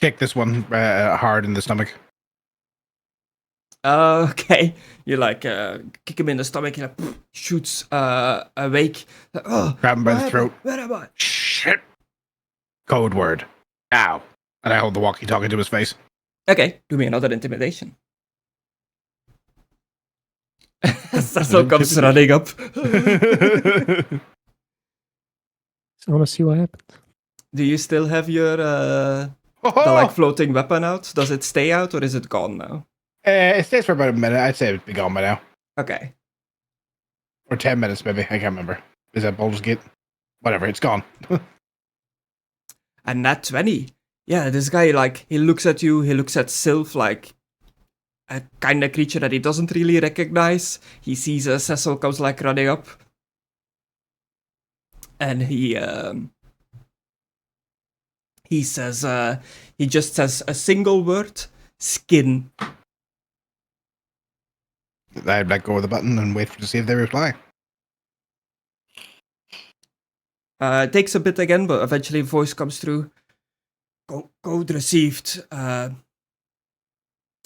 Kick this one hard in the stomach. Okay. You like kick him in the stomach, he like shoots awake. Like, oh, Grab him by what the happened? throat. Where am I? Shit. Code word. Ow. And I hold the walkie-talkie to his face. Okay, do me another intimidation. Cecil comes running up. I want to see what happened. Do you still have your the like floating weapon out? Does it stay out or is it gone now? It stays for about a minute. I'd say it'd be gone by now. Okay. Or 10 minutes, maybe. I can't remember. Is that Baldur's Gate? Whatever, it's gone. And nat 20. Yeah, this guy, like, he looks at you, he looks at Sylph like a kind of creature that he doesn't really recognize. He sees Cecil comes, like, running up. And he says, he just says a single word, skin. I'd let go of the button and wait to see if they reply. It takes a bit again, but eventually a voice comes through. Code received.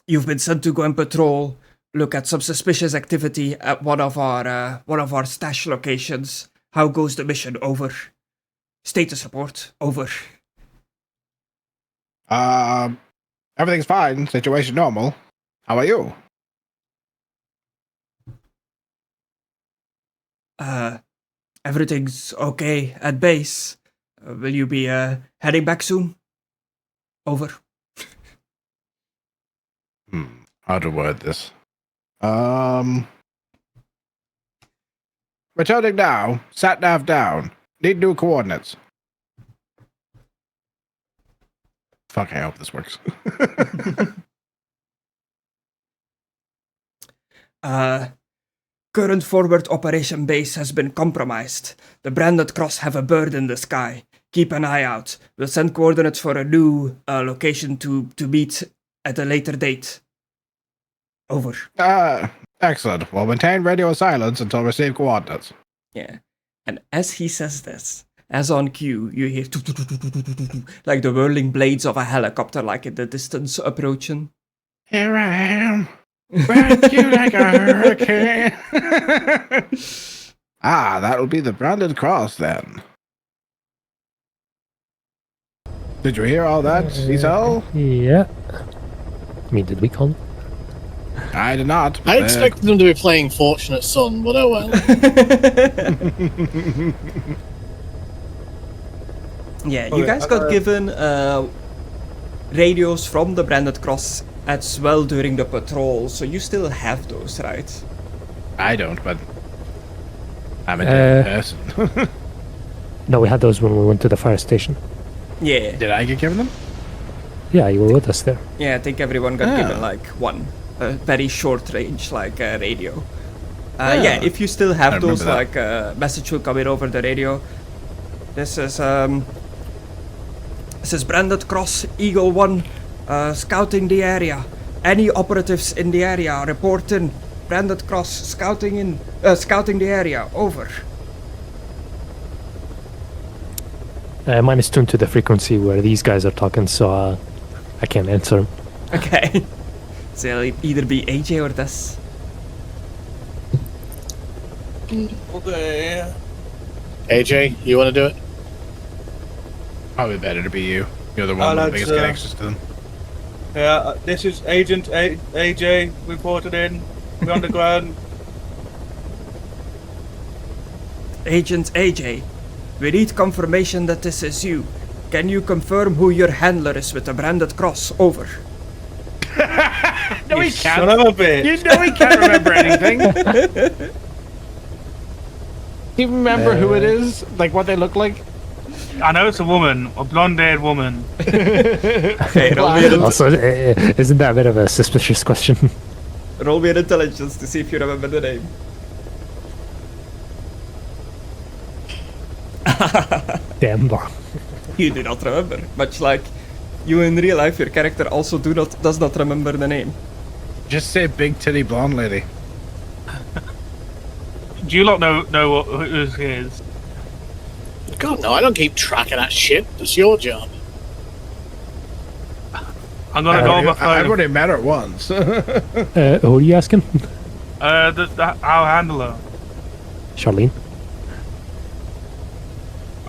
You've been sent to go and patrol, look at some suspicious activity at one of our stash locations. How goes the mission? Over. Status report. Over. Everything's fine. Situation normal. How are you? Everything's okay at base. Will you be heading back soon? Over. How to word this? Returning now. Sat nav down. Need new coordinates. Fuck, I hope this works. Current forward operation base has been compromised. The branded cross have a bird in the sky. Keep an eye out. We'll send coordinates for a new location to meet at a later date. Over. Excellent. We'll maintain radio silence until receive coordinates. Yeah. And as he says this, as on cue, you hear like the whirling blades of a helicopter, like in the distance approaching. Here I am. Ride you like a hurricane. That'll be the branded cross then. Did you hear all that, Cecil? Yeah. I mean, did we call it? I did not. I expected them to be playing Fortunate Son, but oh well. Yeah, you guys got given radios from the branded cross as well during the patrol, so you still have those, right? I don't, but I'm a different person. No, we had those when we went to the fire station. Yeah. Did I get given them? Yeah, you were with us there. Yeah, I think everyone got given like one very short range like radio. Yeah, if you still have those, remember like message will come in over the radio. This is This is Branded Cross, Eagle 1, scouting the area. Any operatives in the area, report in. Branded Cross, scouting the area, over. Mine is tuned to the frequency where these guys are talking, so I can't answer them. Okay. So it'll either be AJ or this. Okay. AJ, you want to do it? Probably better to be you. You're the one with the biggest connections to them. Yeah, this is Agent AJ reported in. We're on the ground. Agent AJ, we need confirmation that this is you. Can you confirm who your handler is with the Branded Cross? Over. No, he Son can't. of a bitch. You know he can't remember anything. Do you remember who it is? Like what they look like? I know it's a woman, a blonde-haired woman. Okay, roll me, Also, isn't that a bit of a suspicious question? roll me an intelligence to see if you remember the name. Damn. Bro. You do not remember. Much like you in real life, your character also does not remember the name. Just say big titty blonde lady. Do you lot know who it is? God, no, I don't keep track of that shit. It's your job. I'm gonna go on my I've phone. already met her once. Who are you asking? Our handler. Charlene?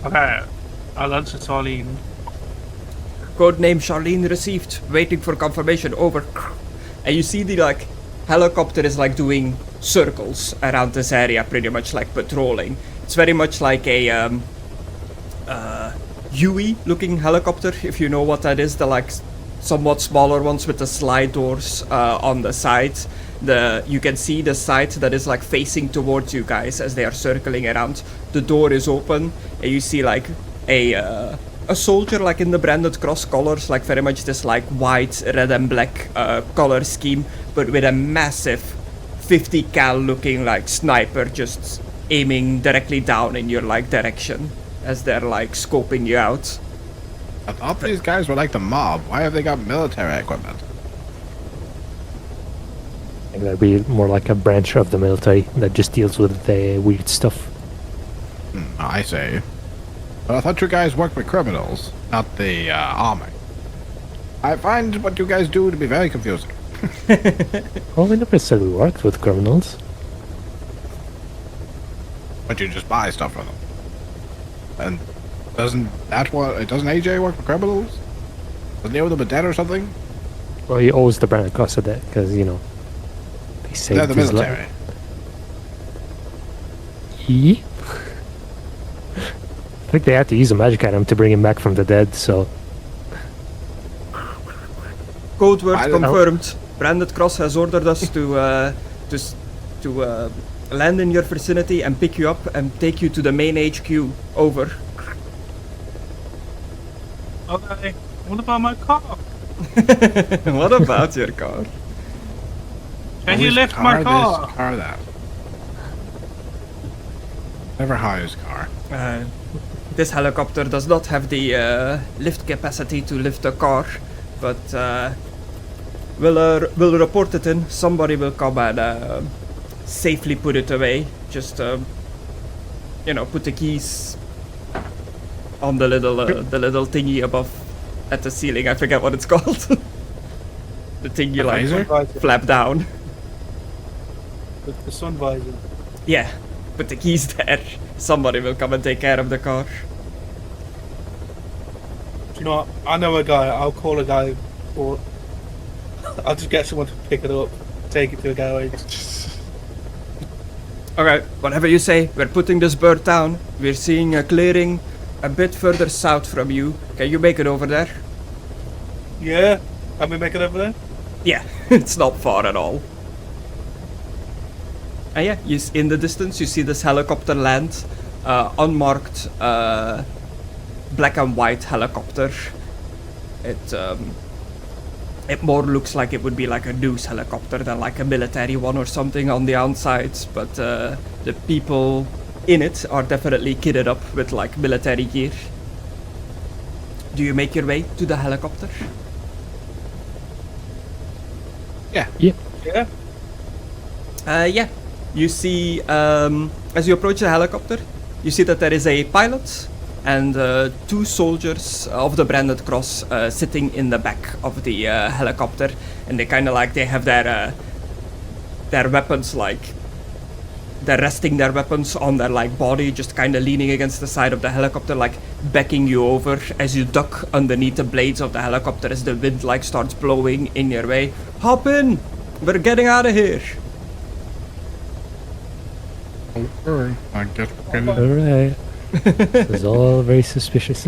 Okay, I'll answer Charlene. Codename Charlene received, waiting for confirmation, over. And you see the like helicopter is like doing circles around this area, pretty much like patrolling. It's very much like a Huey looking helicopter, if you know what that is, the like somewhat smaller ones with the slide doors on the sides. You can see the side that is like facing towards you guys as they are circling around. The door is open and you see like a soldier like in the Branded Cross colors, like very much this like white, red and black color scheme, but with a massive 50 cal looking like sniper just aiming directly down in your like direction as they're like scoping you out. I thought these guys were like the mob. Why have they got military equipment? I think that'd be more like a branch of the military that just deals with the weird stuff. I say. But I thought you guys worked with criminals, not the army. I find what you guys do to be very confusing. Well, we never said we worked with criminals. But you just buy stuff from them. And doesn't AJ work with criminals? Doesn't he owe them a debt or something? Well, he owes the Branded Cross a debt because, you know, they saved They're the his military. life. He? I think they had to use a magic item to bring him back from the dead, so... Code word I don't know. confirmed. Branded Cross has ordered us to land in your vicinity and pick you up and take you to the main HQ. Over. Okay, what about my car? What about your car? Can you Whose lift my this, car? car that? Never hires car. This helicopter does not have the lift capacity to lift a car, but we'll report it in. Somebody will come and safely put it away. Just put the keys on the little thingy above at the ceiling. I forget what it's called. The thing you like visor? flap down. The sun visor. Yeah, put the keys there. Somebody will come and take care of the car. Do you know what? I know a guy. I'll call a guy, or I'll just get someone to pick it up, take it to a garage. Okay, whatever you say. We're putting this bird down. We're seeing a clearing a bit further south from you. Can you make it over there? Yeah, can we make it over there? Yeah, it's not far at all. And yeah, in the distance you see this helicopter land. Unmarked black and white helicopter. It more looks like it would be like a news helicopter than like a military one or something on the outside, but the people in it are definitely kitted up with like military gear. Do you make your way to the helicopter? Yeah. Yeah. You see, as you approach the helicopter, you see that there is a pilot and 2 soldiers of the Branded Cross sitting in the back of the helicopter, and they kind of like they have their weapons like they're resting their weapons on their like body, just kind of leaning against the side of the helicopter, like backing you over as you duck underneath the blades of the helicopter as the wind like starts blowing in your way. Hop in, we're getting out of here. Oh, I guess we're gonna. Alright. This is all very suspicious.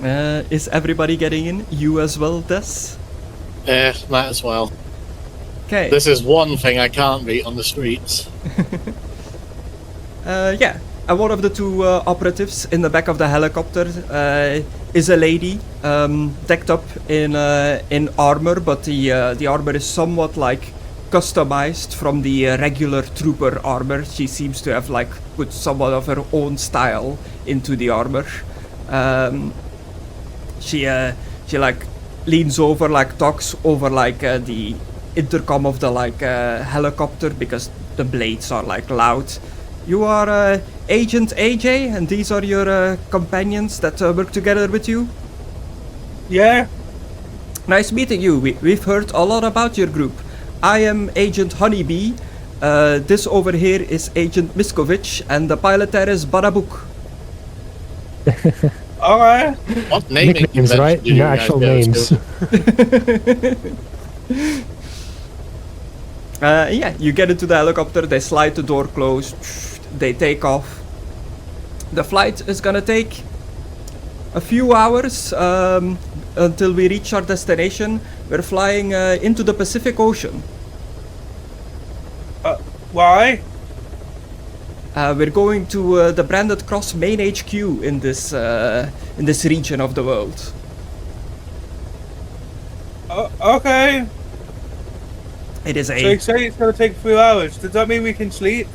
Is everybody getting in? You as well, Des? Might as well. Okay. This is one thing I can't beat on the streets. Yeah. And one of the 2 operatives in the back of the helicopter is a lady, decked up in armor, but the armor is somewhat like customized from the regular trooper armor. She seems to have like put somewhat of her own style into the armor. She like leans over, like talks over like the intercom of the like helicopter, because the blades are like loud. You are Agent AJ, and these are your companions that work together with you. Yeah. Nice meeting you. We've heard a lot about your group. I am Agent Honeybee. This over here is Agent Miskovich, and the pilot there is Barabook. Alright. What naming Nicknames, convention right? do you No guys actual go names. to? Yeah, you get into the helicopter, they slide the door closed, they take off. The flight is gonna take a few hours until we reach our destination. We're flying into the Pacific Ocean. Why? We're going to the Branded Cross main HQ in this region of the world. Okay. It is So you say it's going to take a few hours. Does that mean we can sleep?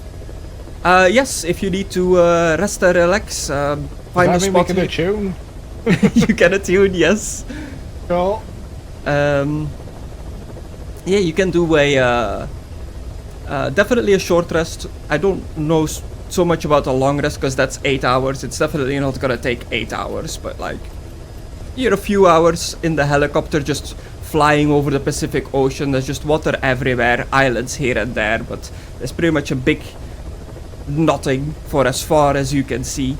yes, if you need to rest and relax, find a Does that mean spot. we can tune? You can attune, yes. Cool. Yeah, you can do a definitely a short rest. I don't know so much about a long rest because that's 8 hours. It's definitely not gonna take 8 hours, but like you're a few hours in the helicopter just flying over the Pacific Ocean. There's just water everywhere, islands here and there, but there's pretty much a big nothing for as far as you can see.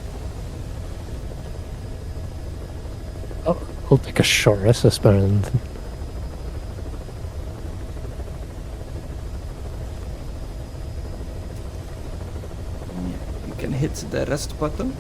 I'll take a short rest, I suppose. You can hit the rest button.